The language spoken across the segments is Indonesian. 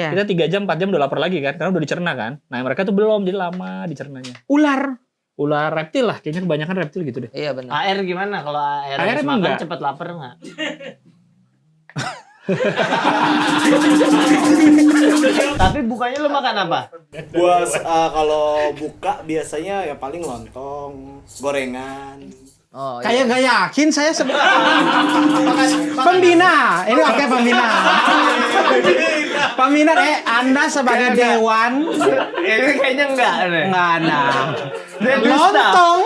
Iya. Kita 3 jam, 4 jam udah lapar lagi kan, karena udah dicerna kan. Nah mereka tuh belum, jadi lama dicernanya. Ular reptil lah, kayaknya kebanyakan reptil gitu deh. Iya benar. AR gimana? Kalau AR AR habis emang makan enggak? cepet lapar nggak? Tapi bukanya lu makan apa? Gua kalau buka biasanya ya paling lontong, gorengan. Oh, iya. Kayak gak yakin saya pembina. Ini oke pembina. Pembina Anda sebagai dewan Ini kayaknya enggak deh. nggak ada. Dia dusta. Lontong.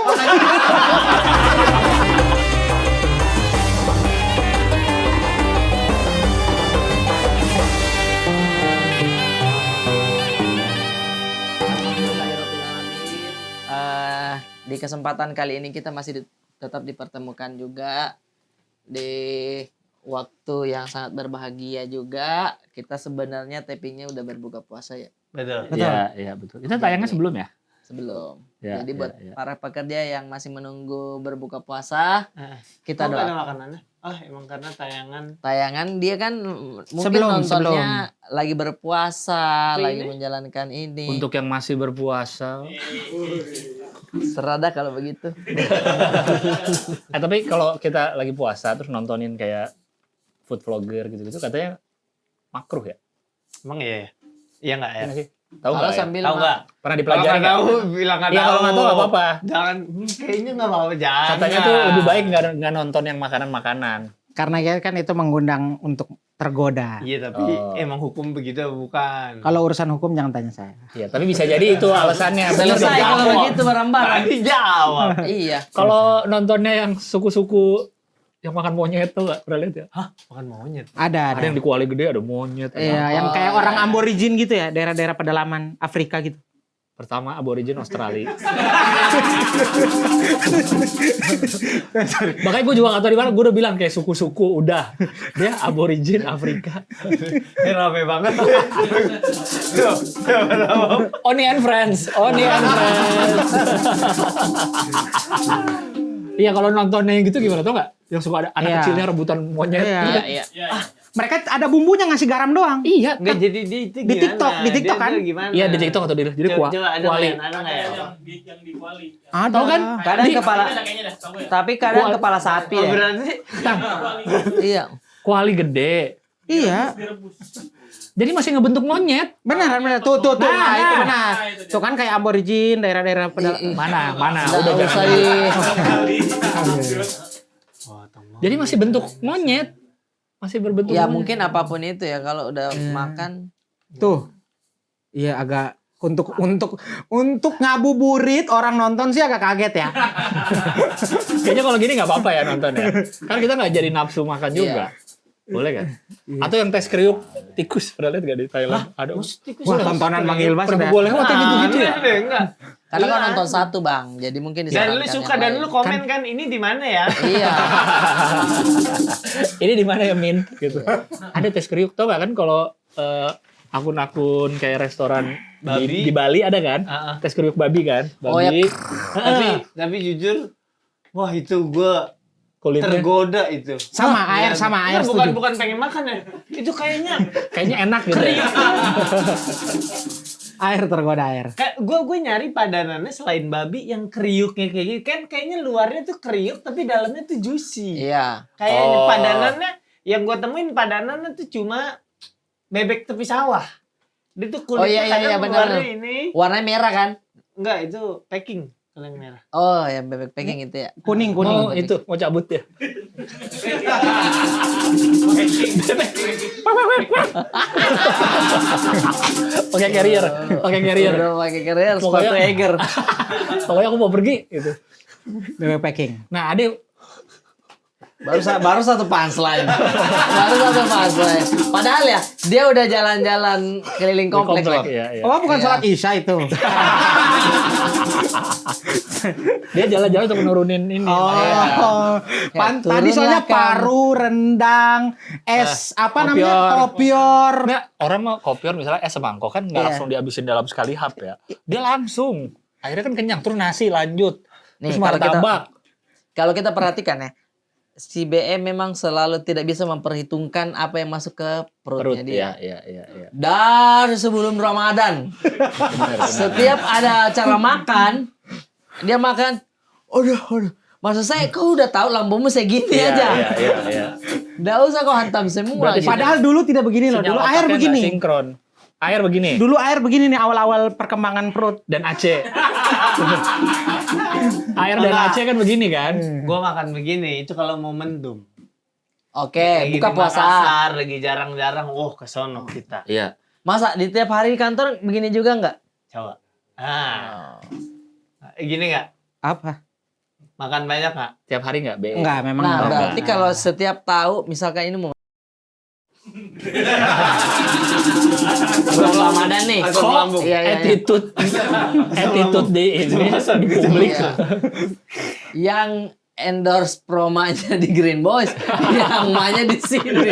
Di kesempatan kali ini kita masih tetap dipertemukan juga di waktu yang sangat berbahagia juga. Kita sebenarnya tapingnya udah berbuka puasa ya. Betul. Iya betul. Kita tayangnya sebelum ya? Sebelum. Ya, Jadi buat ya. para pekerja yang masih menunggu berbuka puasa, kita Kok nggak ada doa. makanannya? Emang karena tayangan. Tayangan dia kan mungkin Sebelum. nontonnya lagi berpuasa, Tapi lagi ini? menjalankan ini. Untuk yang masih berpuasa. Serada kalau begitu. Tapi kalau kita lagi puasa terus nontonin kayak food vlogger gitu-gitu katanya makruh ya? Emang iya ya? Iya nggak ya? Iya nggak sih? Tahu Kalau nggak ya? sambil Tahu nggak? Pernah Kalau dipelajari nggak nggak? tahu, bilang nggak Iya tahu. kalau nggak tahu nggak apa-apa. Jangan, kayaknya nggak apa-apa. Jangan. Katanya tuh lebih baik nggak nonton yang makanan-makanan. Karena kan itu mengundang untuk tergoda. Iya tapi Oh. emang hukum begitu bukan? Kalau urusan hukum jangan tanya saya. Iya, tapi bisa jadi itu alasannya. Selesai kalau begitu barang-barang. Tadi jawab. Iya. Kalau nontonnya yang suku-suku yang makan monyet tuh nggak pernah lihat ya? Makan monyet. Ada. Ada yang di Kuali Gede ada monyet. Iya, yang kayak orang aborigin gitu ya, daerah-daerah pedalaman Afrika gitu. Pertama aborigin Australia. Makanya gue juga gak tau di mana. Gue udah bilang kayak suku-suku udah. Dia aborigin Afrika. Ini rame banget. Oni and friends. Iya kalau nontonnya yang gitu gimana tau gak? Yang suka ada anak Iya. kecilnya rebutan monyet. Iya. Iya. Mereka ada bumbunya ngasih garam doang. Iya. Enggak jadi di itu Di TikTok, gimana? di TikTok Dia kan? tuh gimana? Iya di TikTok atau di jadi Coba ada kuali. nggak? Ada nggak ya? yang di Kuali. Ada. Tahu kan? Kadang Di- kepala, Ada kayaknya dah, tahu ya. tapi kadang Kuali. kepala sapi Oh, ya. berarti Iya. Kuali gede. Iya. direbus. Jadi masih ngebentuk monyet. Beneran bener. Tuh. Nah, itu benar. Nah, itu dia. Tuh kan kayak aborigin, daerah-daerah pedalaman. Mana? Nggak Udah usah jangan. di... Jadi masih bentuk monyet. Masih berbentuk Ya monyet. mungkin apapun itu ya kalau udah makan. Tuh. Iya agak untuk ngabuburit orang nonton sih agak kaget ya. Kayaknya kalau gini nggak apa-apa ya nonton ya. Kan kita nggak jadi nafsu makan juga. Boleh kan? Atau yang tes kriuk tikus pernah lihat nggak di Thailand? Ada. Wah, tontonan Bang Ilbas Pernah udah. gue lewat yang gitu-gitu ya. Enggak. Karena kan nonton satu bang, jadi mungkin Dan disarankan lu suka yang dan lain. lu komen kan ini di mana ya? Iya. Ini di mana ya Min? Gitu. Ada tes kriuk tau gak kan kalau akun-akun kayak restoran Babi. di Bali ada kan? Tes kriuk babi kan? Babi. Oh, ya. Tapi jujur, wah itu gua kulitnya tergoda itu. Sama air Bukan setuju. bukan pengen makan ya. Itu kayaknya kayaknya enak gitu. Ya. Air tergoda air. kayak gue nyari padanannya selain babi yang kriuknya kayak gitu. Kan kayaknya luarnya tuh kriuk tapi dalamnya tuh juicy. Iya. Kayaknya Oh. padanannya yang gue temuin padanannya tuh cuma bebek tepi sawah. Dia tuh Oh, kulitnya iya, iya, kadang benar. luarnya ini. Warnanya merah kan? Enggak, itu packing kalau yang merah. Oh ya bebek packing itu ya. Kuning. Mau itu mau cabut ya. Pakai carrier. Udah pakai carrier, sepatu Pokoknya- Eger. Pokoknya aku mau pergi gitu. Bebek packing. Nah, ada Baru satu punchline. Padahal ya dia udah jalan-jalan keliling komplek. Bang. ya, ya. Oh, bukan Iya. sholat Isya itu. Dia jalan-jalan untuk menurunin ini. Oh, tadi soalnya turun lah, Kang. paru, rendang, es apa kopior. namanya? Kopior. Nah, orang mau kopior misalnya es semangkok kan nggak Iya. langsung dihabisin dalam sekali hap ya. Dia langsung. Akhirnya kan kenyang, terus nasi lanjut. Nih, Terus kalau kita- martabak. Kalau kita perhatikan ya, si BM memang selalu tidak bisa memperhitungkan apa yang masuk ke Perut. perutnya dia. Iya. Dari sebelum Ramadan, setiap ada acara makan, dia makan. Aduh. Maksud saya, kau udah tahu lambungmu segini aja. Iya. Nggak usah kau hantam semua. Berarti gitu. Padahal dulu tidak begini loh. Sinyal Dulu air otaknya nggak begini. sinkron. Air begini. Dulu air begini nih awal-awal perkembangan perut. Dan Aceh. Air dan Aceh kan begini kan? Gua makan begini, itu kalau momentum. Oke, Lagi buka di puasa. Makassar, lagi jarang-jarang, kesono kita. Iya. Masa di tiap hari di kantor begini juga nggak? Coba. Gini nggak? Apa? Makan banyak nggak? Tiap hari nggak, Be? Enggak, memang Nah, enggak. berarti kalau setiap tahu, misalkan ini mau bulan Ramadan nih. Asam lambung. Iya. Attitude di ini di publik. Iya. Yang endorse promanya di Green Boys, yang mainnya di sini.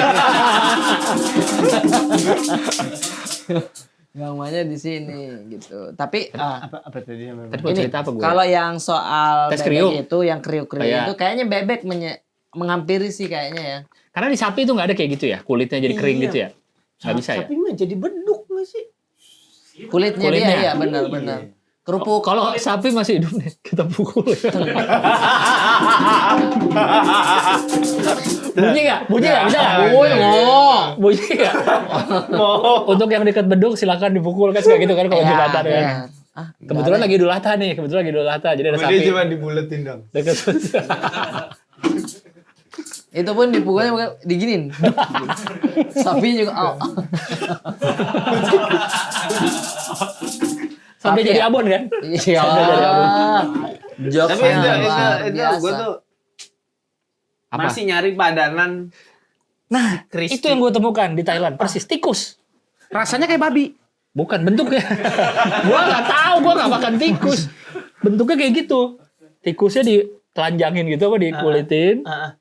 Yang mainnya di sini gitu. Tapi Apa tadi yang Tadi mau ini cerita apa gue? kalau yang soal Tes bebek kriuk. itu, yang kriuk-kriuk Iya. itu kayaknya bebek menghampiri sih kayaknya ya. Karena di sapi itu nggak ada kayak gitu ya, kulitnya jadi kering Iya. gitu ya. Nggak bisa ya. Tapi mah jadi beduk nggak sih? Kulitnya Kulitnya. dia ya benar-benar. Kerupuk. Kalau sapi masih hidup nih, kita pukul. Bunyi nggak? Bunyi nggak? Bisa nggak? Bunyi nggak? Untuk yang dekat beduk silakan dipukul kan kayak gitu kan kalau Ya, jembatan kan. benar. Kebetulan lagi Idul Adha nih, jadi ada sapi. Dia cuma dibuletin dong. Dekat. Itu pun dipukulnya bukan diginin. Sapi juga. Sampai Sapi jadi ya? abon kan? Iya. Jokes Tapi itu luar gue biasa. tuh Apa? masih nyari padanan. Nah, crispy. itu yang gue temukan di Thailand, persis tikus. Rasanya kayak babi. Bukan bentuknya. Gua nggak tahu, gua nggak makan tikus. Bentuknya kayak gitu. Tikusnya ditelanjangin gitu apa dikulitin,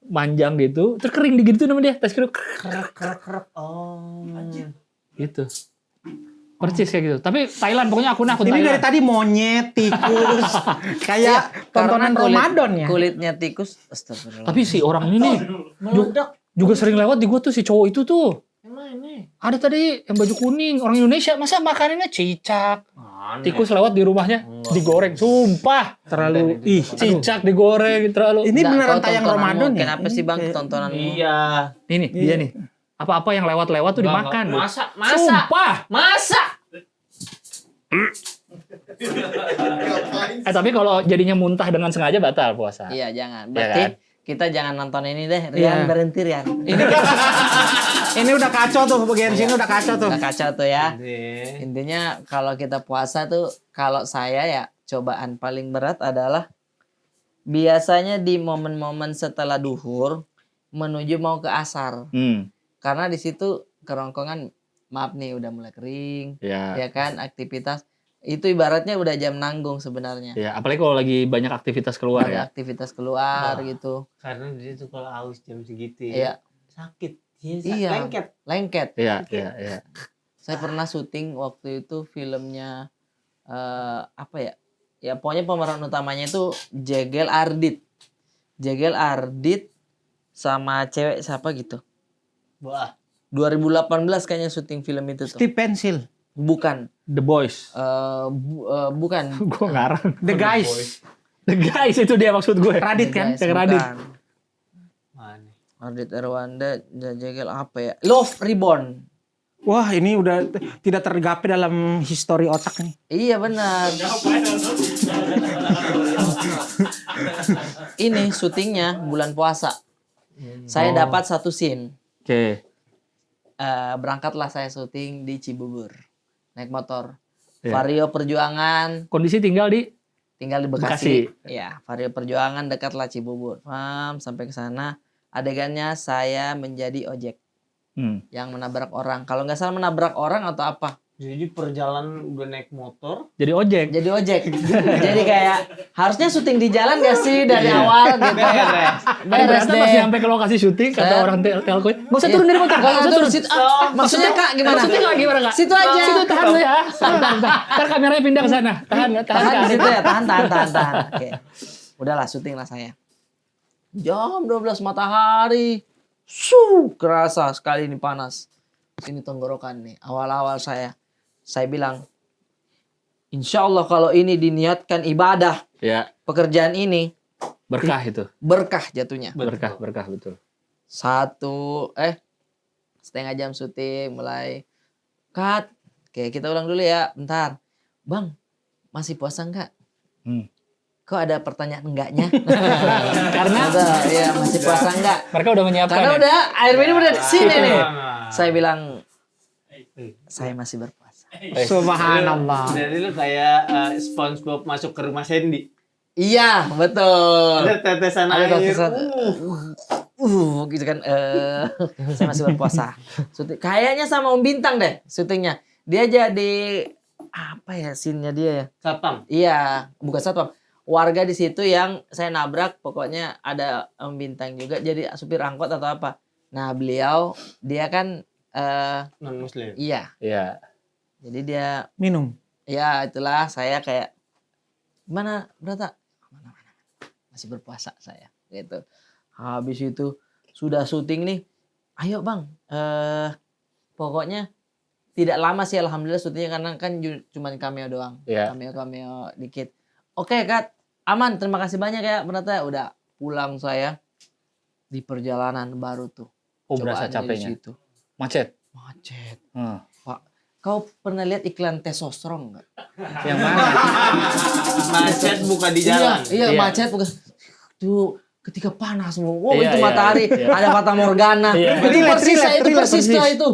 manjang gitu, terus kering digituin sama dia, tes kriuk. Krek. Oh. Gitu. Persis kayak gitu. Tapi Thailand pokoknya akun Ini Thailand. dari tadi monyet, tikus, kayak tontonan Karena Ramadan ya. Kulitnya tikus, astagfirullah. Tapi si orang ini nih juga sering lewat di gua tuh si cowok itu tuh. Ada tadi yang baju kuning, orang Indonesia, masa makanannya cicak. Tikus lewat di rumahnya digoreng, sumpah. Terlalu Cicak digoreng terlalu. Ini Nggak, beneran kau tayang tontonanmu, Ramadan ya? Kenapa sih bang tontonanmu? Iya. Ini dia nih. Apa-apa yang lewat-lewat tuh dimakan. Bu. Masa. Sumpah. Tapi kalau jadinya muntah dengan sengaja batal puasa. Iya jangan. Iya Berarti kan? kita jangan nonton ini deh. Iya. Rian berhenti Rian. Ini udah kacau tuh, bagian sini udah kacau tuh. Udah kacau tuh ya. Iya. Intinya kalau kita puasa tuh, kalau saya ya cobaan paling berat adalah biasanya di momen-momen setelah duhur menuju mau ke asar. Karena di situ kerongkongan, maaf nih udah mulai kering, Ya. ya kan, aktivitas itu ibaratnya udah jam nanggung sebenarnya. Ya, apalagi kalau lagi banyak aktivitas keluar Ada ya. aktivitas keluar gitu. Karena dia tuh kalau haus jam segitu Iya. sakit. Iya. Lengket. Iya. Saya pernah syuting waktu itu filmnya apa ya? Ya pokoknya pemeran utamanya itu Jegel Ardit sama cewek siapa gitu. Wah. 2018 kayaknya syuting film itu tuh. Steve Pencil, Bukan. The Boys. Bukan. Gue ngarang. The Guys, The Guys itu dia maksud gue. Radit kan? Guys, Yang Radit. bukan. Mana? Ardit Erwanda, Jegel apa ya? Love Reborn. Wah, ini udah tidak tergapai dalam histori otak nih. Iya benar. Ini syutingnya bulan puasa. Saya dapat satu scene. Oke. Berangkatlah saya syuting di Cibubur. Naik motor. Iya. Vario Perjuangan Kondisi tinggal di tinggal di Bekasi. Bekasi. Ya, Vario Perjuangan dekatlah Cibubur. Sampai ke sana. Adegannya saya menjadi ojek yang menabrak orang. Kalau nggak salah menabrak orang atau apa? Jadi perjalanan udah naik motor. jadi ojek. Jadi ojek. Jadi kayak harusnya syuting di jalan gak sih dari awal gitu. Beres Ternyata deh. masih sampai ke lokasi syuting kata orang telco. Nggak usah turun dari motor. Nggak usah turun. Maksudnya Kak gimana? Maksudnya Kak gimana Kak? Situ aja. Situ tahan lu ya. Tahan. Ntar kameranya pindah ke sana. Tahan Tahan Kak. di situ ya, tahan. Oke. Udahlah syuting lah saya. Jam 12 matahari. Kerasa sekali ini panas. Ini tenggorokan nih. Awal-awal saya bilang, insya Allah kalau ini diniatkan ibadah, Ya, pekerjaan ini berkah itu. berkah jatuhnya. Berkah betul. Setengah jam syuting mulai cut. Oke, kita ulang dulu ya, bentar. Bang, masih puasa enggak? Kok ada pertanyaan enggaknya? Karena ya masih puasa enggak? Mereka udah menyiapkan. Karena ya? udah air minum udah di sini nih. Nah. Saya bilang saya masih berpuasa. Subhanallah. Jadi lu kayak SpongeBob masuk ke rumah Sandy. Iya, betul. Ada tetesan Ada air. tetesan. Gitu kan. Saya masih berpuasa. Syuting. Kayaknya sama Om Bintang deh syutingnya. Dia jadi apa ya scene-nya dia ya? Satpam. Iya, bukan satpam. Warga di situ yang saya nabrak, pokoknya ada Om Bintang juga jadi supir angkot atau apa. Nah, beliau dia kan Non muslim. iya. Iya. Jadi dia Minum. ya itulah saya kayak gimana Brata? Mana-mana. Masih berpuasa saya gitu. Habis itu sudah syuting nih. Ayo Bang, pokoknya tidak lama sih alhamdulillah syutingnya karena kan cuma cameo doang. Iya. Cameo dikit. Oke, Kak. Aman, terima kasih banyak ya Brata. Udah pulang saya di perjalanan baru tuh. Oh, berasa Cobaannya di capeknya. situ. Macet. Macet. Pak. Kau pernah lihat iklan testosteron nggak? Yang mana? Macet buka di jalan. Iya, Iya. macet bukan. Tuh ketika panas, wow Iya, itu iya, matahari, iya. ada Fata Morgana. Iya. Itu persis, Relate, itu persis persis. tuh itu.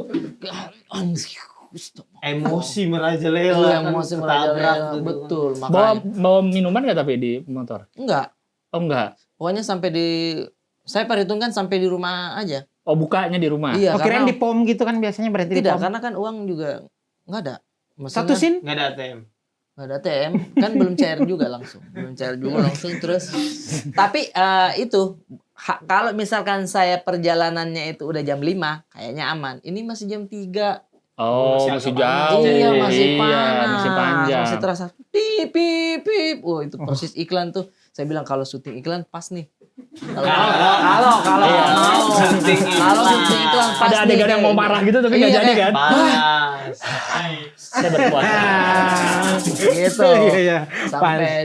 Emosi Iya, merajalela. emosi ketabrak merajalela. gitu. Betul, Bawa makanya. minuman nggak tapi di motor? Enggak, Oh enggak. pokoknya sampai saya perhitungkan sampai di rumah aja. Oh bukanya di rumah. Iya, Oh, kirain karena di pom gitu kan biasanya berarti di tidak, pom. karena kan uang juga nggak ada. Mesin Satu kan sin? Nggak ada ATM. nggak ada ATM, kan belum cair juga langsung. Belum cair juga langsung terus. Tapi itu kalau misalkan saya perjalanannya itu udah jam 5, kayaknya aman. Ini masih jam 3. Oh, Masih masih agak jauh. Iya, masih Iya, panas. masih panjang. Masih terasa pip pip pip. Oh, itu persis iklan tuh. Saya bilang kalau syuting iklan pas nih. Kalau Iya. mau Syuting kalau syuting iklan pas Ada adegan nih. yang mau marah gitu tapi nggak Iya, jadi kayak, kan? Panas. Saya berpuasa. Gitu. Iya, iya.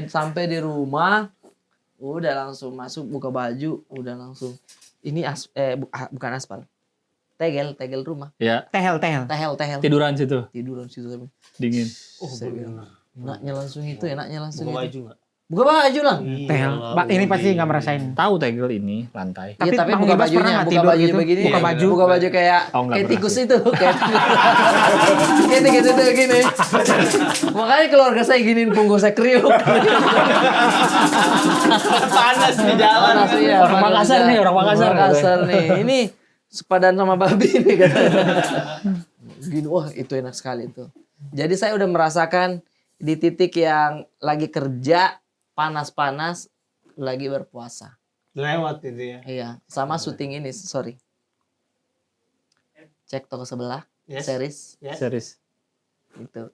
Sampai di rumah udah langsung masuk buka baju, udah langsung ini bukan aspal. Tegel rumah. Ya, Tehel. Tehel. tiduran situ. Tiduran situ tapi. Dingin. Saya bilang, enaknya langsung itu. Buka baju nggak? Buka baju lah. Tehel. Pak, ini pasti nggak merasain. Tahu tegel ini lantai. Tapi Iya, tapi Bang buka Ibas pernah bajunya, nggak buka tidur baju gitu? begini. Buka baju? Buka baju kayak Oh, nggak kayak pernah tikus itu, kayak tikus itu gini. Makanya keluarga saya giniin punggung saya kriuk. Panas di jalan. Panas, iya, Orang panas Makassar ya. nih, orang Makassar. Makassar nih. Ini sepadan sama babi nih katanya. Gini, wah itu enak sekali tuh. Jadi saya udah merasakan di titik yang lagi kerja panas-panas lagi berpuasa. Lewat itu ya. Iya, sama syuting ini, sorry. Cek toko sebelah, Yes. series Yes. Serius. itu.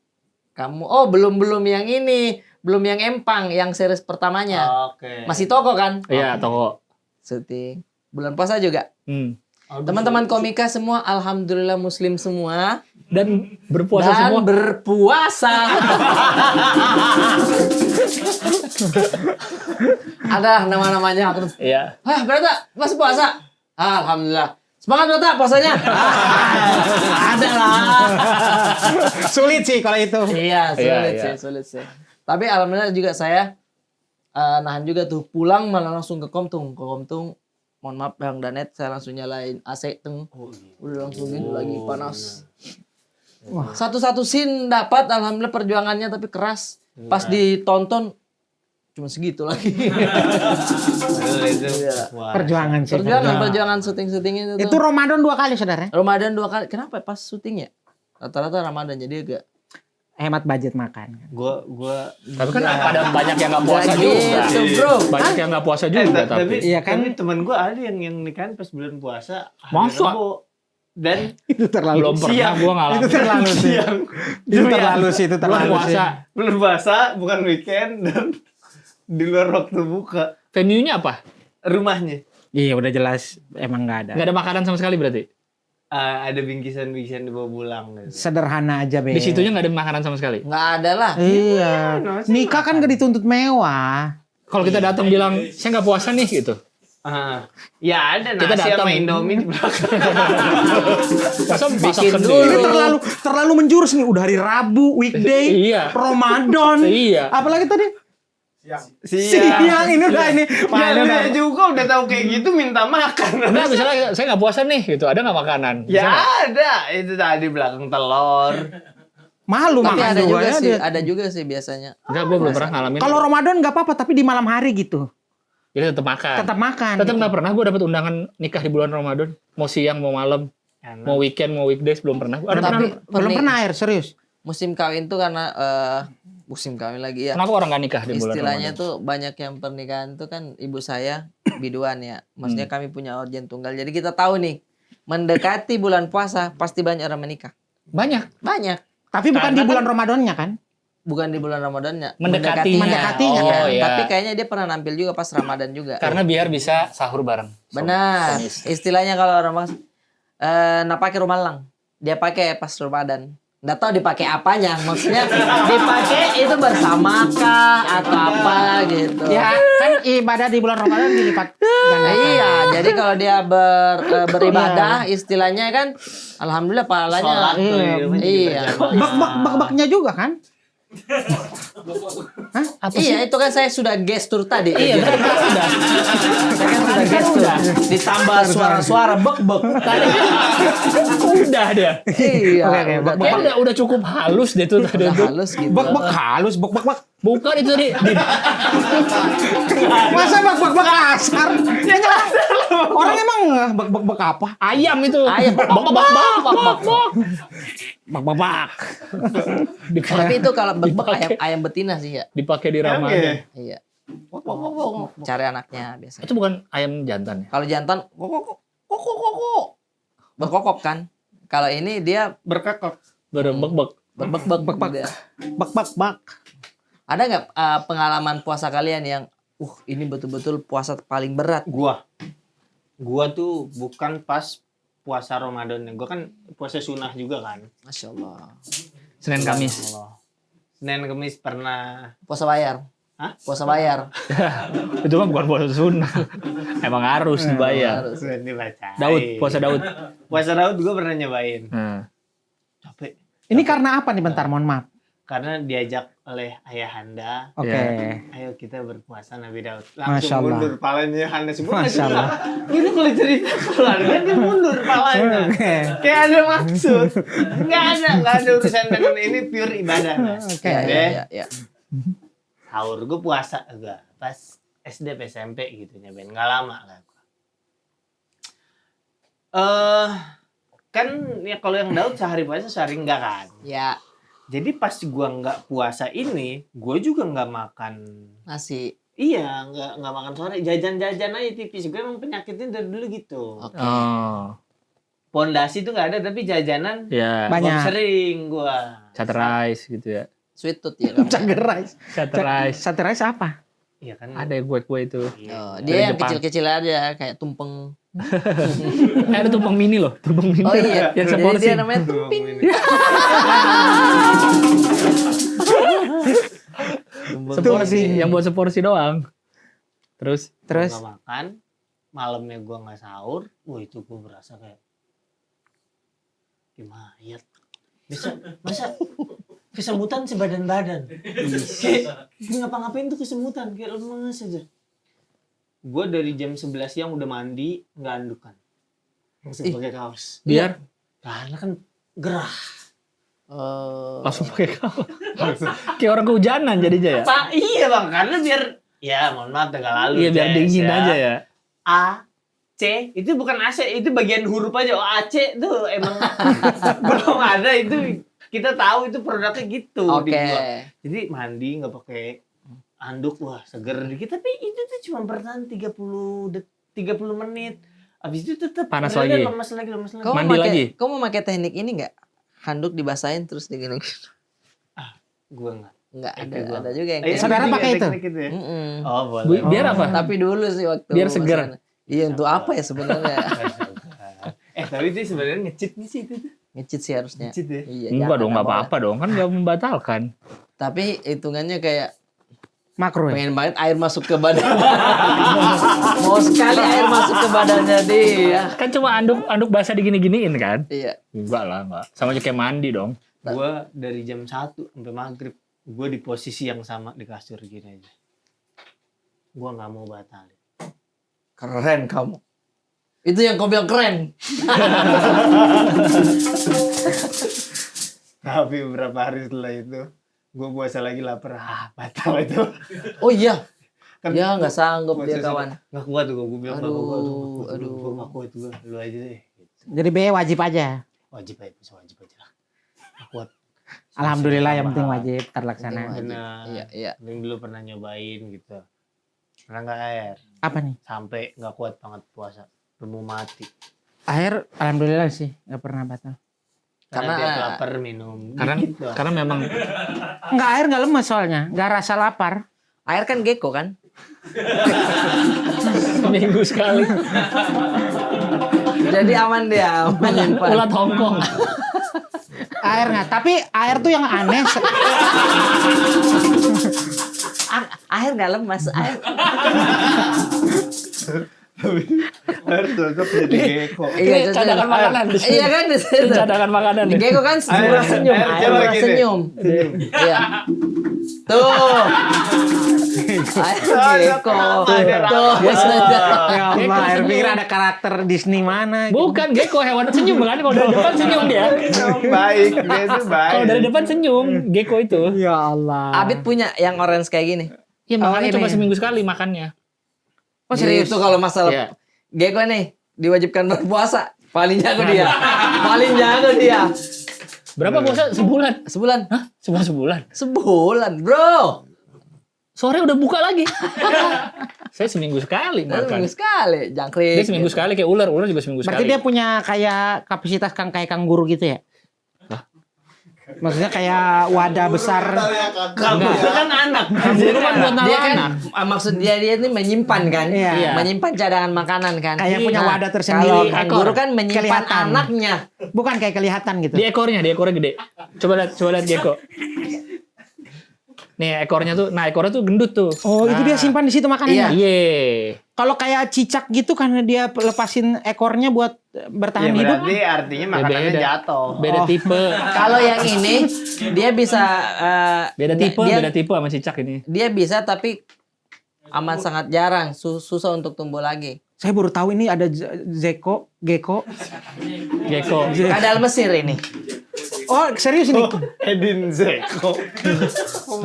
Kamu belum yang ini, belum yang Empang, yang series pertamanya. Oke. Masih toko kan? Iya, toko. Syuting. Bulan puasa juga. Aduh, Teman-teman komika semua alhamdulillah muslim semua Dan berpuasa dan semua. berpuasa. Ada nama-namanya aku. Iya. Hah, Brata, masih puasa? Alhamdulillah. Semangat Brata puasanya. Ada lah. Sulit sih kalau itu. Iya, Iya. sulit sih. Tapi alhamdulillah juga saya nahan juga tuh pulang malah langsung ke Komtung. Mohon maaf Bang Danet, saya langsung nyalain AC tuh. Udah langsung gini lagi panas. Satu-satu scene dapat alhamdulillah perjuangannya tapi keras. Pas ditonton cuma segitu lagi. Aduh, itu. Iya. Wah. Perjuangan sih. Perjuangan syuting itu tuh. Itu Ramadan 2 kali saudara. Ramadan 2 kali. Kenapa pas syutingnya? Rata-rata Ramadan jadi agak Hemat budget makan. Gua Tapi kan ada banyak yang nggak puasa Gak juga. gitu, bro. Banyak yang nggak puasa juga tapi. Iya kan? Tapi temen gua ada yang nikahan pas bulan puasa. hari Masa? Rebo. Dan Itu terlalu Belum pernah gua ngalamin. Itu terlalu sih. Itu terlalu sih, itu Belum terlalu sih. puasa. bulan puasa bukan weekend dan di luar waktu buka Venue-nya apa? rumahnya. Iya udah jelas emang nggak ada. Nggak ada makanan sama sekali berarti. Ada bingkisan-bingkisan dibawa pulang gitu. Sederhana aja be. Di situnya nggak ada makanan sama sekali. Nggak ada lah. Iya. Nikah kan gak dituntut mewah. Kalau kita datang bilang saya nggak puasa nih gitu. Ya ada Kita nasi datang. sama Indomie di belakang. Masa masak Bikin sendiri? Ini terlalu menjurus nih. Udah hari Rabu, weekday, Iya. Ramadan. Iya. Apalagi tadi? Siang. Siang ini udah ini. Ya dia juga udah tahu kayak gitu minta makan. Nah, misalnya saya nggak puasa nih gitu, ada nggak makanan? Ya Bisa nggak? ada, itu tadi belakang telur. Malu Tapi makan ada juga ya sih, dia. ada juga sih biasanya. Enggak, gue belum pernah ngalamin. Kalau Ramadan nggak apa-apa, tapi di malam hari gitu. Jadi tetap makan. Tetap makan. Tetap gitu. nggak pernah gue dapat undangan nikah di bulan Ramadan. Mau siang, mau malam, mau weekend, mau weekdays belum pernah. Ada Tapi pernah? Belum pernah air, serius. musim kawin tuh karena musim kawin lagi ya. Kenapa orang nggak nikah di bulan Istilahnya Ramadan? tuh banyak yang pernikahan tuh kan ibu saya biduan ya. Maksudnya kami punya organ tunggal. Jadi kita tahu nih mendekati bulan puasa pasti banyak orang menikah. Banyak. Banyak. Tapi bukan di bulan Ramadannya kan? Bukan di bulan Ramadannya. Mendekatinya. Mendekatinya, Oh, kan? iya. Tapi kayaknya dia pernah nampil juga pas Ramadan juga. Karena biar bisa sahur bareng. Benar. Istilahnya kalau orang bang nak pakai rumalang. Dia pakai pas Ramadan. Nggak tahu dipakai apanya. Maksudnya dipakai itu bersama kah atau apa gitu. Ya kan ibadah di bulan Ramadan dilipat gandakan. Iya, jadi kalau dia beribadah istilahnya kan alhamdulillah pahalanya. Sholat tuh, Iya. Iya. Bak-baknya juga kan? Iya, itu kan saya sudah gestur tadi. Iya, Saya kan sudah gestur. Ditambah suara-suara bek-bek. Udah dia. Iya. Oke, udah Kayak udah cukup halus deh tuh tadi udah tuh. halus gitu. Bak-bak halus, bak-bak. Bukan itu tadi. Masa bak-bak kasar? Orang emang bak-bak apa? Ayam itu. Ayam. Bak bak bak bak bak bak. Bak-bak. Tapi itu kalau bek ayam betina sih ya. Dipakai di Ramadan. Iya. Cari anaknya biasanya. Itu bukan ayam jantan ya? Kalau jantan kokok. Berkokok kan. Kalau ini dia Berkekok. Berbek-bek. berbek-bek. Bak-bak. Ada nggak pengalaman puasa kalian yang ini betul-betul puasa paling berat? Gua tuh bukan pas puasa Ramadan. Gua kan puasa sunnah juga kan. Masya Allah. Senin Kamis. Allah. Senin Kamis pernah. Puasa bayar. Hah? Puasa bayar. Itu mah bukan puasa sunnah. Emang harus dibayar. Harus. Sudah dibaca. Daud, puasa Daud. Puasa Daud gua pernah nyobain. Capek. Ini karena apa nih bentar, mohon maaf. Karena diajak oleh ayahanda. Oke. Ya. Ayo kita berpuasa Nabi Daud. Masya Langsung Allah. mundur palanya Handa semua. Masya Allah. Ini kalau cerita keluarga dia mundur palanya. Oke. Kayak ada maksud. Nggak ada urusan dengan ini pure ibadah. Oke. Ya. Sahur gue puasa juga pas SD SMP gitu nyobain. Nggak lama lah gue. Kan ya kalau yang Daud sehari puasa sehari enggak kan. Ya, Jadi pas gua nggak puasa ini, gue juga nggak makan. nasi. Iya, nggak makan sore, jajan-jajan aja tipis. Gue emang penyakitnya dari dulu gitu. Oke. Oh. Pondasi tuh nggak ada, tapi jajanan Ya. Banyak. sering gua. Sate rice gitu ya. Sweet tooth ya kamu. Cager rice. Sate rice. Sate rice apa? Iya kan. Ada kue-kue itu. Iya. Oh, Dari dia yang Jepang. kecil-kecil aja kayak tumpeng. Ada tumpeng mini loh, tumpeng mini. Oh iya, Yang jadi seporsi. dia namanya tumping. Seporsi, yang buat seporsi doang. Terus Terus Gua nggak makan, malamnya gua nggak sahur. Wah itu gua berasa kayak mayat. Masa kesemutan sebadan-badan. Kayak ngapa-ngapain tuh kesemutan, kayak lemes aja. Gue dari jam 11 siang udah mandi, nggak andukan. Langsung pakai kaos. biar Karena kan gerah. langsung pakai kaos. Kayak orang kehujanan jadinya ya. Pak, iya bang, karena biar ya mohon maaf tanggal lalu. Iya biar Ces, dingin ya. aja ya. A, C, itu bukan AC, itu bagian huruf aja. Oh, AC tuh emang belum ada itu. Kita tahu itu produknya gitu. Oke. dibuat. Jadi mandi nggak pakai anduk, wah seger dikit. Tapi itu tuh cuma bertahan 30 menit. Abis itu tetap Panas lagi. lemes lagi. Kamu Mandi lagi? Kamu mau pakai teknik ini nggak? Handuk dibasahin terus digini. Gue nggak. Nggak Kayak ada. gua. Ada juga yang Eh, kayak Saudara ada juga pakai itu? teknik ya? Mm-mm. Oh boleh. Biar apa? Tapi dulu sih waktu Biar seger. masih- Iya, untuk apa ya sebenarnya? Tapi itu sebenarnya ngecit nih sih itu. Ngecit sih harusnya. Ngecit ya. Iya, Enggak dong, nggak boleh. apa-apa dong. Kan nggak membatalkan. Tapi hitungannya kayak Makro ya. pengen banget air masuk ke badan. Mau sekali air masuk ke badannya dia. Kan cuma anduk basah digini-giniin kan? Iya. Enggak lah, enggak. Sama aja kayak mandi dong. Gua dari jam 1 sampai maghrib, gua di posisi yang sama di kasur gini aja. Gua nggak mau batalin. Keren kamu. Itu yang kau bilang keren. Tapi beberapa hari setelah itu, gua puasa lagi lapar. Batal itu. Oh iya. Kan Ya nggak sanggup puasa dia kawan. nggak kuat tuh, gua bilang nggak kuat. Aduh. Gua nggak kuat gua, lu aja deh. Jadi B wajib aja. Wajib aja, bisa wajib aja lah. Nggak kuat. Alhamdulillah yang penting wajib terlaksana. Wajib. Benar. Iya, iya. Yang dulu pernah nyobain gitu. Pernah nggak air? Apa nih? Sampai nggak kuat banget puasa. Mau mati. Air alhamdulillah sih nggak pernah batal. Karena Karena- tiap lapar minum. Karena dikit doang. karena memang Nggak air nggak lemes soalnya, nggak rasa lapar. Air kan gecko kan? seminggu sekali. Jadi aman dia menyimpan. Ulat Hongkong. Air nggak, tapi air tuh yang aneh. Air nggak lemas. Air. Air cocok jadi gecko. Iya, Cadangan makanan di sini. Iya kan di situ. Cadangan makanan Di nih. gecko kan murah senyum. air Air coba murah gini. senyum. Iya. Tuh. Air gecko. Tuh. Ya Allah, air pikir ada karakter Disney mana? gitu. Bukan gecko, hewan senyum kan? Kalau dari depan senyum dia. Baik, dia tuh baik. Kalau dari depan senyum, gecko itu. Ya Allah. Abid punya yang orange kayak gini. Iya, makannya ini. cuma seminggu sekali makannya. Oh serius? Itu kalau masalah Iya. gecko nih diwajibkan berpuasa. Paling jago dia. Paling jago dia. Berapa puasa? Sebulan. Sebulan. Hah? Cuma sebulan. Sebulan, bro. Sore udah buka lagi. Saya seminggu sekali Seminggu makan. sekali, jangkrik. Dia seminggu sekali kayak ular. Ular juga seminggu Berarti sekali. dia punya kayak kapasitas kayak kangguru gitu ya? Maksudnya kayak wadah besar. Kamu itu kan anak. Itu kan buat Dia kan anak. maksud dia ini menyimpan kan? Iya. Menyimpan cadangan makanan kan? Kayak punya Nah, wadah tersendiri. Kalau kangguru kan menyimpan Kelihatan. anaknya. Bukan kayak kelihatan gitu. Di ekornya gede. Coba lihat gecko. Nih ekornya tuh, nah ekornya tuh gendut tuh. Oh, itu dia simpan di situ makanannya. Iya. Kalau kayak cicak gitu karena dia lepasin ekornya buat bertahan Ya hidup. berarti artinya makanannya beda. jatuh. Beda tipe. Kalau yang ini dia bisa Beda dia, tipe sama cicak ini. dia bisa tapi amat sangat jarang, susah untuk tumbuh lagi. Saya baru tahu ini ada gecko. Gecko. Kadal Mesir ini. Oh, serius ini? Edin Zeko.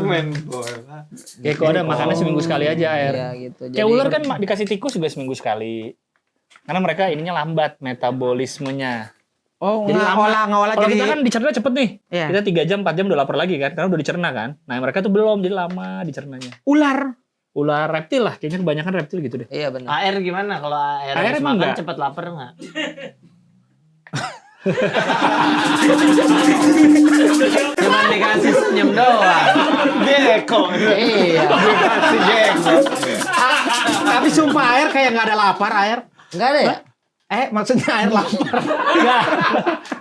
Main bola. Gecko ada makannya seminggu sekali aja air. Iya gitu. Kayak ular kan dikasih tikus juga seminggu sekali. Karena mereka ininya lambat metabolismenya. Oh, Jadi ngolah Kalau jadi. kita kan dicerna cepet nih. Iya. Kita 3 jam, 4 jam udah lapar lagi kan. Karena udah dicerna kan. Nah mereka tuh belum, jadi lama dicernanya. Ular. Ular reptil lah. Kayaknya kebanyakan reptil gitu deh. Iya benar. AR gimana kalau AR AR habis emang makan enggak? cepat lapar enggak? Cuma dikasih senyum doang. Gecko. Iya. Dikasih gecko. Tapi sumpah air kayak nggak ada lapar air. Enggak ada ya? Maksudnya air lapar.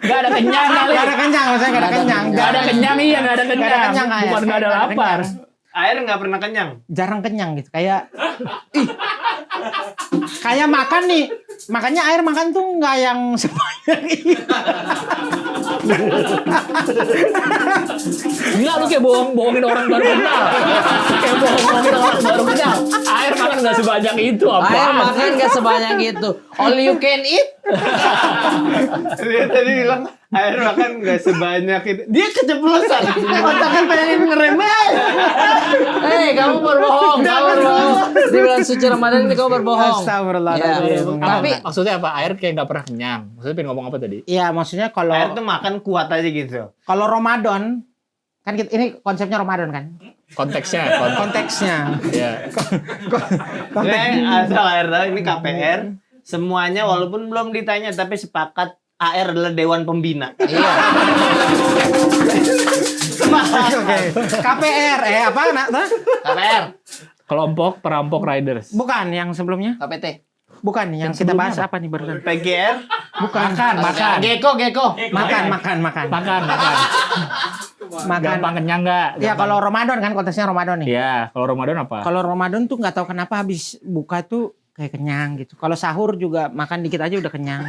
Gak ada kenyang kali. Gak ada kenyang, maksudnya gak ada kenyang. Gak ada kenyang, iya gak ada kenyang. Nggak ada kenyang, Bukan Ayah. gak ada Nggak ada lapar. kenyang. Air nggak pernah kenyang. Jarang kenyang gitu. Kayak kayak makan nih. Makanya air makan tuh nggak yang sebanyak ini. Gila lu kayak bohongin orang baru kenal. Kayak bohongin orang baru kenal. Air makan gak sebanyak itu apa? Air makan gak sebanyak itu. All you can eat. Dia tadi bilang air makan nggak sebanyak itu. Dia keceplosan. Otaknya pengen ngerem aja. Hei, kamu berbohong. Kamu berbohong. Di bulan suci Ramadan ini kamu berbohong. Astagfirullahaladzim. Ya. Tapi Maksudnya apa? Air kayak gak pernah kenyang. Maksudnya pengen ngomong apa tadi? Iya, maksudnya Air tuh kalau makan kuat aja gitu. Ramadan kan ini konsepnya Ramadan kan? Konteksnya. Konteksnya. Iya. Ini asal air tahu ini KPR. Semuanya walaupun belum ditanya tapi sepakat AR adalah Dewan Pembina. iya. Oke. KPR apa nak? KPR, Kelompok perampok riders. Bukan yang sebelumnya. KPT. bukan yang Yang kita sebelumnya bahas apa? apa nih barusan? PGR. Bukan. Makan. Geko. Makan. Makan. Makan. Gampang kenyang nggak? Ya kalau Ramadan kan konteksnya Ramadan nih. Iya, kalau Ramadan apa? Kalau Ramadan tuh nggak tahu kenapa habis buka tuh kayak kenyang gitu. Kalau sahur juga makan dikit aja udah kenyang.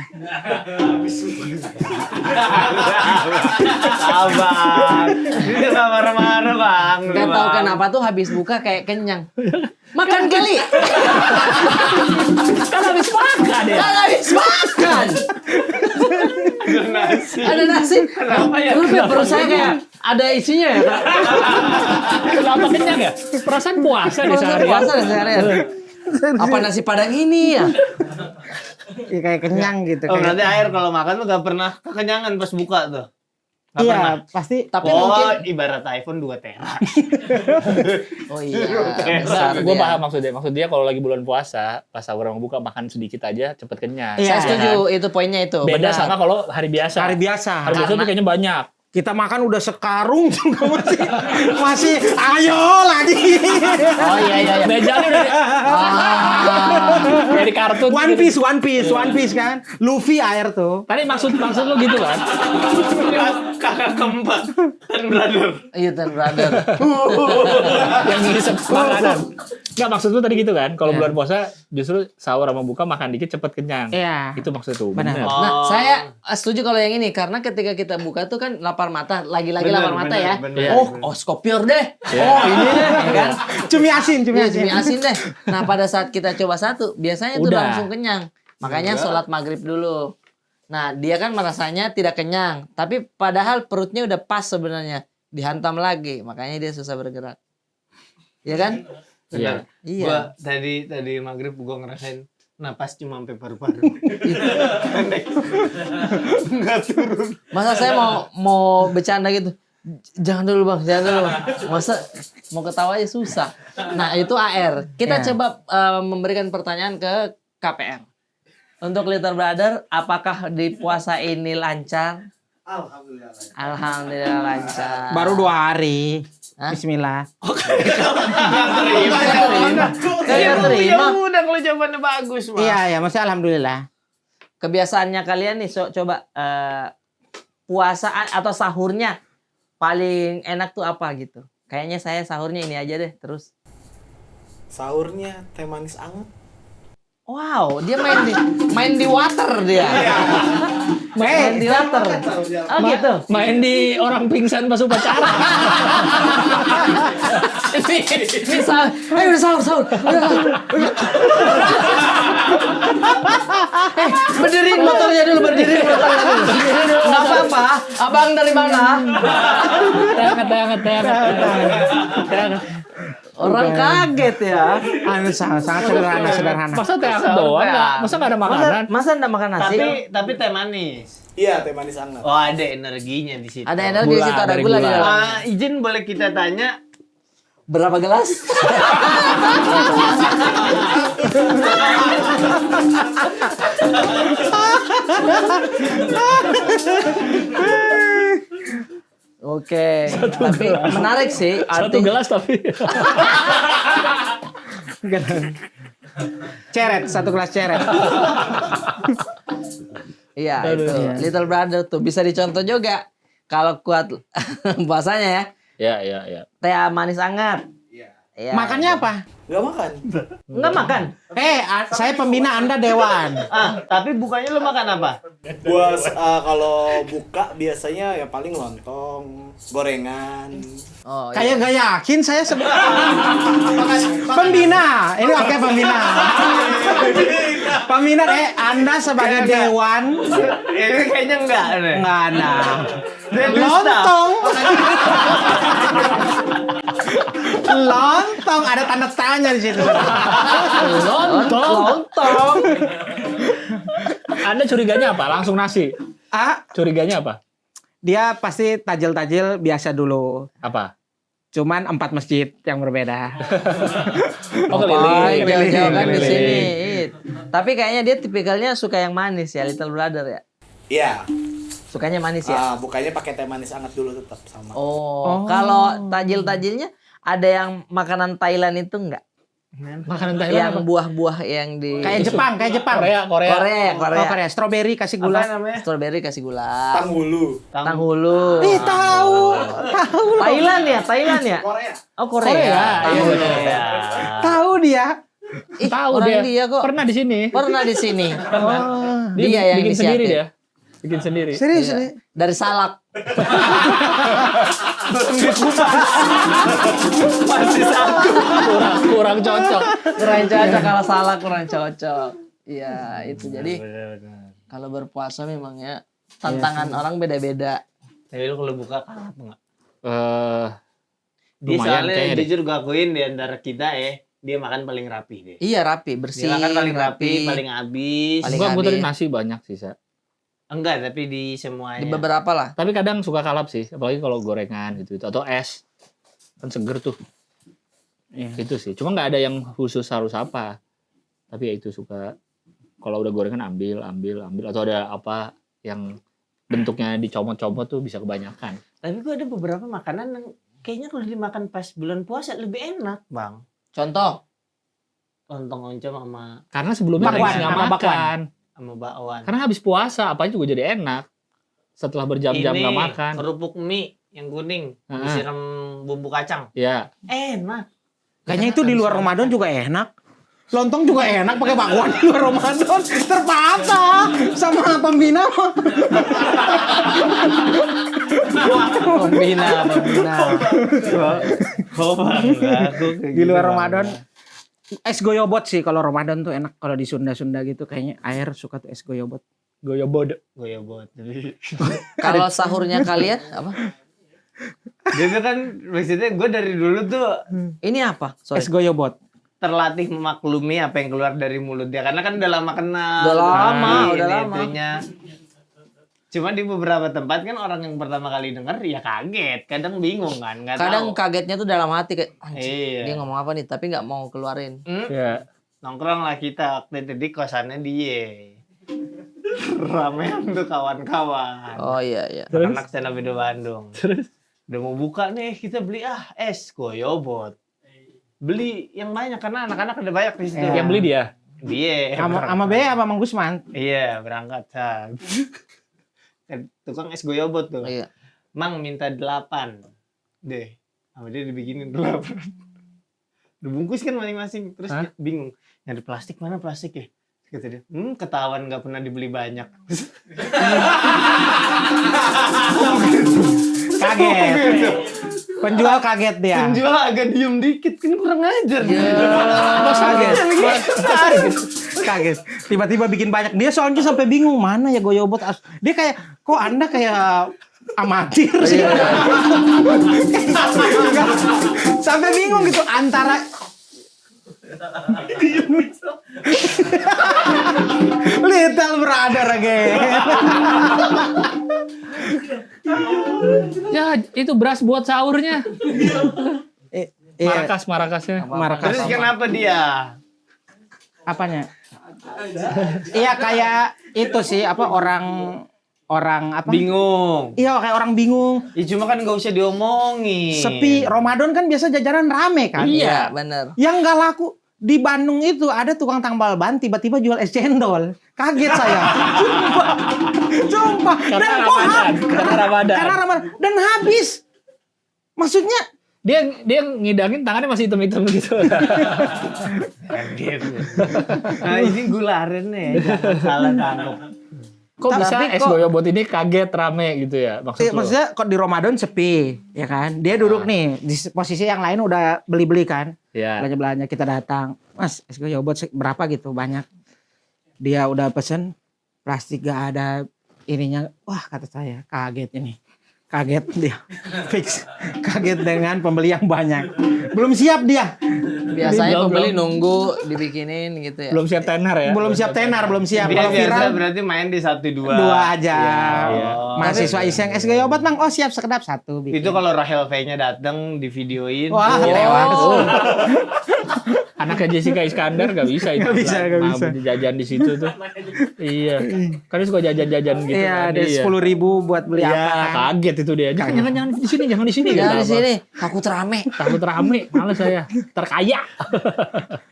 Abang. Ini nggak marah-marah bang. Gak tahu kenapa tuh habis buka kayak kenyang. Makan kali. Kan habis makan ya. Kan habis makan. Ada nasi. Kenapa ya perut saya kayak ada isinya ya? Kenapa kenyang ya? Perasaan puasa di Perut saya seharian. puasa deh seharian. Apa nasi padang ini ya? Ya, kayak kenyang gitu. Oh kayak- berarti air kalau makan tuh gak pernah kekenyangan pas buka tuh. Gak Iya, pernah. pasti. Tapi Oh, mungkin ibarat iPhone 2 tera. oh iya. Besar Gue dia. paham maksudnya. Maksud dia kalau lagi bulan puasa, pas sahur mau buka makan sedikit aja cepet kenyang. Iya. Saya setuju itu poinnya itu. Beda benar. sama kalau hari biasa. Hari biasa. Hari biasa tuh kayaknya banyak. Kita makan udah sekarung juga masih ayo lagi. Oh iya. Mejanya udah kayak di kartun. One Piece kan. Luffy air tuh. Tadi maksud lu gitu kan? Kakak keempat. Dan brother. Iya Ten Brother. Yang ngisep makanan. Enggak, maksud lu tadi gitu kan? Kalau Iya. bulan puasa justru sahur sama buka makan dikit cepet kenyang. Iya. Itu maksud tuh. Benar. Bener. Nah, saya setuju kalau yang ini karena ketika kita buka tuh kan lapar mata, lagi-lagi lapar mata ya. bener. Oh, Skopior deh. Iya. Oh, ini deh, ya kan? Cumi asin. Iya, cumi asin deh. Nah, pada saat kita coba satu, biasanya tuh Udah. langsung kenyang. Makanya sholat maghrib dulu. Nah, dia kan merasanya tidak kenyang, tapi padahal perutnya udah pas sebenarnya. Dihantam lagi, makanya dia susah bergerak. Iya kan? Iya. Iya. Gua tadi maghrib gua ngerasain napas cuma sampai paru-paru. Enggak turun. Masa saya mau bercanda gitu. Jangan dulu bang, jangan dulu. Masa mau ketawa aja susah. Nah itu AR. Kita Ya. coba memberikan pertanyaan ke KPR. Untuk Little Brother, apakah di puasa ini lancar? Alhamdulillah. Alhamdulillah lancar. Baru 2 hari. Hah? Bismillah. Kalian terima. Ya udah kalau jawabannya bagus, Mas. Iya, masih alhamdulillah. Kebiasaannya kalian nih, coba puasa atau sahurnya paling enak tuh apa gitu? Kayaknya saya sahurnya ini aja deh terus. Sahurnya teh manis anget. Wow, dia main di water dia. Main di water. Oh gitu. Main di orang pingsan pas upacara. Ini sahur. Ayo udah sahur. Berdiriin motornya dulu, berdiriin motornya dulu. Enggak apa-apa. Abang dari mana? Hangat. Orang kaget ya. Anu sangat sederhana. Masa teh hangat doang nggak? Masa nggak ada makanan? Masa enggak makan nasi? Tapi teh manis. Iya, teh manis anget. Oh, ada energinya di situ. Ada energi di situ, ada dari gula di gula. dalam. Izin boleh kita tanya Berapa gelas? Oke, tapi menarik sih. Satu gelas tapi. Ceret, 1 gelas ceret. Iya, itu Little Brother tuh bisa dicontoh juga. Kalau kuat puasanya ya, Ya. teh manis hangat. Iya. Makannya apa? Gak makan. Enggak makan. Saya pembina Anda dewan. tapi bukanya lu makan apa? Gua kalau buka biasanya ya paling lontong, gorengan. Oh, iya. Kayak gak yakin saya pembina. Ini oke pembina. Pembina Anda sebagai dewan Ini kayaknya enggak deh. nggak ada. Dusta. Lontong ada tanda tanya di situ. Lontong. Lontong. Anda curiganya apa? Langsung nasi. Curiganya apa? Dia pasti tajil-tajil biasa dulu. Apa? Cuman 4 masjid yang berbeda. Oh, Oh, keliling. jauh-jauh kan di Keliling. sini. Tapi kayaknya dia tipikalnya suka yang manis ya, Little Brother ya. Iya. Sukanya manis ya. Bukanya pakai teh manis anget dulu tetap sama. Oh, kalau tajil-tajilnya ada yang makanan Thailand itu enggak? Makanan Thailand Yang apa? buah-buah yang di Kayak Jepang. Korea. Korea. Oh, Korea. Strawberry kasih Apa gula. namanya? Strawberry kasih gula. Tanghulu. Tanghulu. Tahu. Thailand ya? Korea. Oh, Korea. Korea. Tanghulu. Iya. Tahu dia. Ih, Tahu orang dia. kok. Pernah di sini. Pernah di sini. Dia yang bikin sendiri inisiatif. dia. Bikin sendiri. Serius Iya. nih. Dari salak. Kurang cocok. Kurang cocok kalau salak kurang cocok. Iya, itu. Jadi kalau berpuasa memang ya tantangan orang beda-beda. Tapi lu kalau buka kalah apa enggak? Dia Lumayan soalnya kayaknya deh. jujur gue akuin di antara kita dia makan paling rapi deh. Iya, rapi, bersih, Dia makan paling rapi, paling habis. Paling Gua tadi habis. nasi banyak sih, Sa. Enggak, tapi di semuanya. Di beberapa lah. Tapi kadang suka kalap sih, apalagi kalau gorengan gitu atau es. Kan seger tuh. Gitu sih. Cuma nggak ada yang khusus harus apa. Tapi ya itu suka kalau udah gorengan ambil atau ada apa yang bentuknya dicomot-comot tuh bisa kebanyakan. Tapi gue ada beberapa makanan yang kayaknya kalau dimakan pas bulan puasa lebih enak, Bang. Contoh, Lontong oncom sama Karena sebelumnya Bakwan, lagi nggak sama makan. sama bakwan. Karena habis puasa apa juga jadi enak. Setelah berjam-jam nggak makan. Kerupuk mie yang kuning Heeh. disiram bumbu kacang. Ya. Enak. Kayaknya itu di luar Ramadan juga enak. Lontong juga enak pakai bakwan di luar Ramadan. Terpatah sama pembina. pembina. Kok bangga aku kayak Di gitu, luar Bang. Ramadan. Es goyobot sih kalau Ramadan tuh enak. Kalau di Sunda-Sunda gitu kayaknya air suka tuh es goyobot. Goyobod. Goyobot. Kalau sahurnya kalian apa? Jadi kan maksudnya gue dari dulu tuh Ini apa? Sorry. Es goyobot. terlatih memaklumi apa yang keluar dari mulut dia karena kan udah lama kenal. Udah lama, Ini udah lama. itunya. Cuma di beberapa tempat kan orang yang pertama kali denger ya kaget, kadang bingung kan, nggak Kadang tahu. kagetnya tuh dalam hati kayak anjing, Iya. dia ngomong apa nih tapi nggak mau keluarin. Ya. Nongkrong lah kita waktu itu di kosannya dia. Ramean tuh kawan-kawan. Oh iya iya. Anak stand up Indo Bandung. Terus udah mau buka nih, kita beli es goyobot. Beli yang banyak karena anak-anak ada banyak di situ. Iya. Yang beli dia. Dia. Sama Bea sama Mang Gusman. Iya, berangkat. San. Tukang es goyobot tuh. Iya. Mang minta 8. Deh. Sama dia dibikinin 8. Dibungkus kan masing-masing. Terus Hah? dia bingung. Nyari plastik mana plastik ya? Kata dia, ketahuan nggak pernah dibeli banyak. Kaget. Penjual kaget dia. Penjual agak diem dikit, kan kurang ajar. Kaget. Kaget. Tiba-tiba bikin banyak. Dia soalnya sampai bingung mana ya goyobot. Dia kayak kok Anda kayak amatir sih. Sampai bingung gitu antara Little brother again. Ya, itu beras buat sahurnya. Iya, Marakasnya. Markas. Terus kenapa dia? Apanya? Iya kayak itu sih apa orang apa? Bingung. Iya kayak orang bingung. Ya cuma kan nggak usah diomongin. Sepi Ramadan kan biasa jajanan rame kan. Iya, benar. Yang nggak laku di Bandung itu ada tukang tambal ban tiba-tiba jual es cendol. Kaget saya. Sumpah. Karena Dan Ramadan. Karena Ramadan. Karena Ramadan. Dan habis. Maksudnya Dia ngidangin tangannya masih hitam-hitam gitu. Gitu. Nah ini gularen nih, jangan salah tangkap. Kok bisa Tapi es kok- goyobot ini kaget rame gitu ya? Maksud lo? maksudnya kok di Ramadan sepi, ya kan? Dia duduk nih di posisi yang lain udah beli-beli kan. Ya. Belanja-belanja kita datang. Mas, es goyobot berapa gitu? Banyak. Dia udah pesen plastik gak ada ininya. Wah, kata saya, kaget ini. Kaget dia. Fix. Kaget dengan pembeli yang banyak. Belum siap dia. Biasanya Belum, pembeli belum. nunggu dibikinin gitu ya. Belum siap tenar ya? Belum siap tenar, belum siap. Dia Kalau biasa viral berarti main di 1-2. dua aja. Iya. Mahasiswa iseng es goyobot, Mang. Oh, siap sekedap satu bikin. Itu kalau Rahel V-nya datang di videoin. Wah, tuh, lewat. Anaknya Jessica Iskandar gak bisa itu. Nggak bisa, nggak bisa. Jajan di situ tuh. Iya. Kan dia suka jajan-jajan gitu Iya, kan. ada 10.000 buat beli Iya, apa. kaget itu dia. Jangan di sini, jangan di sini. Jangan kata di abang. sini, takut rame. Takut rame, males saya. Terkaya.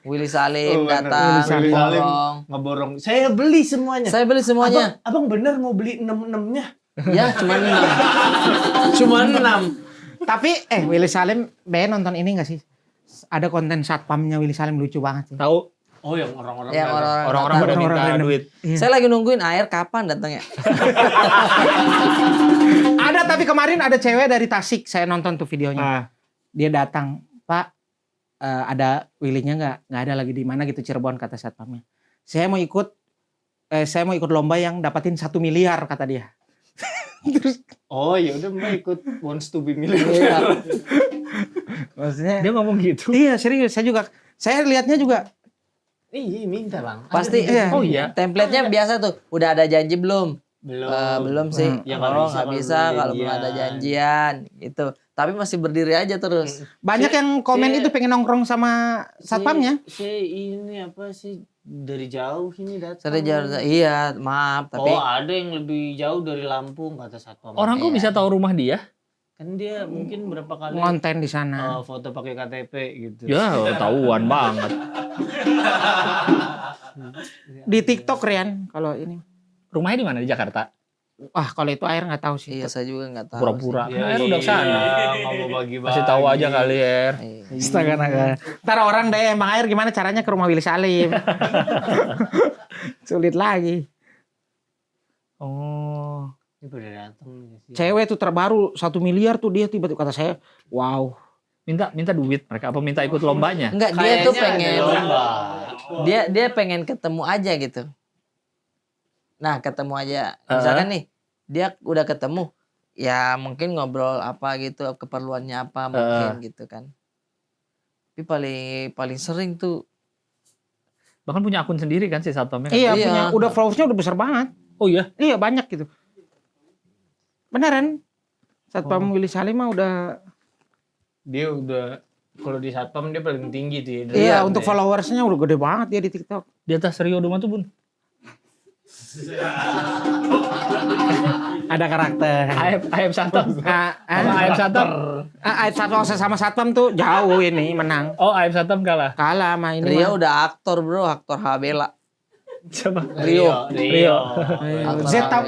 Willy Salim Oh, bener. datang, Willy Salim. borong. Ngeborong. Saya beli semuanya. Saya beli semuanya. Abang bener mau beli 6-6-nya? Ya, cuma 6. Cuma 6. Tapi Willy Salim, Ben nonton ini gak sih? Ada konten satpamnya Willy Salim lucu banget sih. Tahu Oh, yang orang-orang. Yang orang-orang orang-orang pada datang. minta Orang-orang duit. Iya. Saya lagi nungguin air kapan datangnya. Ada tapi kemarin ada cewek dari Tasik, saya nonton tuh videonya. Ah. Dia datang, Pak, ada Willy-nya nggak ada lagi di mana gitu Cirebon kata satpamnya. Saya mau ikut lomba yang dapatin 1 miliar kata dia. Oh, ya udah Mbak ikut Wants to be Iya. Millionaire. Maksudnya Dia ngomong gitu. iya serius, saya lihatnya juga Iya, minta Bang. Pasti. Iya. Oh iya. Template-nya biasa tuh. Udah ada janji belum? Belum. Belum sih. Ya, Oh, nggak nggak bisa bisa kalau belum ada janjian gitu. Tapi masih berdiri aja terus. banyak yang komen saya- itu pengen nongkrong sama satpamnya. Saya ini apa sih dari jauh ini datang. Sering jalan. Iya, maaf tapi Oh, ada yang lebih jauh dari Lampung kata satpam. Orang kok bisa tahu rumah dia? Kan dia mungkin berapa kali Ngonten di sana. foto pakai KTP gitu. Ya, tahuan banget. Di TikTok Rian kalau ini. Rumahnya di mana di Jakarta? Wah, kalau itu air nggak tahu sih. iya saya juga nggak tahu. Pura-pura. Ya, Air udah kesana. nggak mau bagi-bagi. Kasih tahu aja kali ya. Iya. Astaga naga. Ntar orang deh, Bang Air gimana caranya ke rumah Willy Salim? Sulit lagi. Oh. Ini pada datang nih sih. Cewek tuh terbaru 1 miliar tuh dia tiba-tiba kata saya, wow. Minta duit mereka apa minta ikut lombanya? Enggak, dia tuh Kayaknya pengen ada lomba. dia pengen ketemu aja gitu. Nah, ketemu aja. Misalkan nih, dia udah ketemu, ya mungkin ngobrol apa gitu, keperluannya apa mungkin gitu kan. Tapi paling sering tuh Bahkan punya akun sendiri kan si satpamnya. Kan? Iya, Iya. punya udah followersnya udah besar banget. Oh iya. Iya, banyak gitu. Beneran. Satpam Willy Salim mah udah Dia udah kalau di satpam dia paling tinggi tuh. Ya, iya, untuk followersnya udah gede banget dia di TikTok. Di atas Rio Doma tuh, Bun. Ada karakter. Aib Satam. Sama Aib Satam. Aib Satpam sama Satpam tuh jauh ini menang. Oh, Aib Satam kalah. Kalah sama ini. Rio mah. udah aktor bro, aktor Habela. Siapa? Rio. Ayo,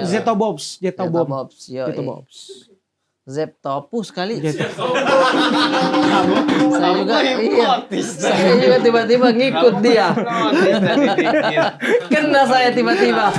Zeto Bobs, Zeto Bob. Bobs, yo. Zeto Bobs. Zeptopus kali. Zeto. Saya juga saya juga tiba-tiba ngikut dia. Kena saya tiba-tiba.